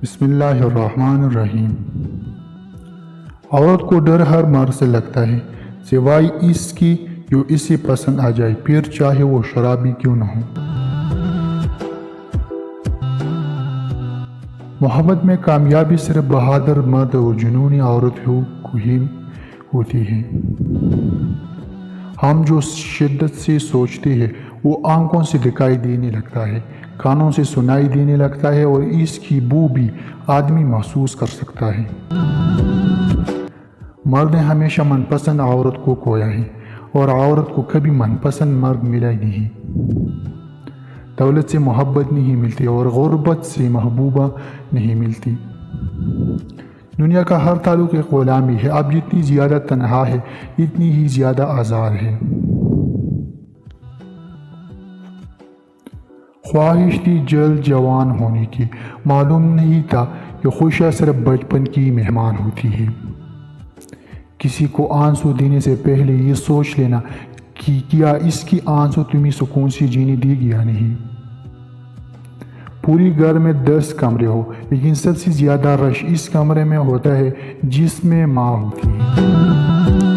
بسم اللہ الرحمن الرحیم۔ عورت کو ڈر ہر مرد سے لگتا ہے سوائے اس کی جو اسے پسند آ جائے، پھر چاہے وہ شرابی کیوں نہ ہو۔ محبت میں کامیابی صرف بہادر مرد اور جنونی عورت کو ہی ہوتی ہے۔ ہم جو شدت سے سوچتے ہیں وہ آنکھوں سے دکھائی دینے لگتا ہے، کانوں سے سنائی دینے لگتا ہے، اور اس کی بو بھی آدمی محسوس کر سکتا ہے۔ مرد نے ہمیشہ من پسند عورت کو کھویا ہے، اور عورت کو کبھی من پسند مرد ملا ہی نہیں۔ دولت سے محبت نہیں ملتی اور غربت سے محبوبہ نہیں ملتی۔ دنیا کا ہر تعلق ایک غلامی ہے، اب جتنی زیادہ تنہا ہے اتنی ہی زیادہ آزار ہے۔ خواہش تھی جلد جوان ہونے کی، معلوم نہیں تھا کہ خوشیاں صرف بچپن کی مہمان ہوتی ہیں۔ کسی کو آنسو دینے سے پہلے یہ سوچ لینا کہ کیا اس کی آنسو تمہیں سکون سے جینے دے گی یا نہیں۔ پوری گھر میں 10 کمرے ہو، لیکن سب سے زیادہ رش اس کمرے میں ہوتا ہے جس میں ماں ہوتی ہے۔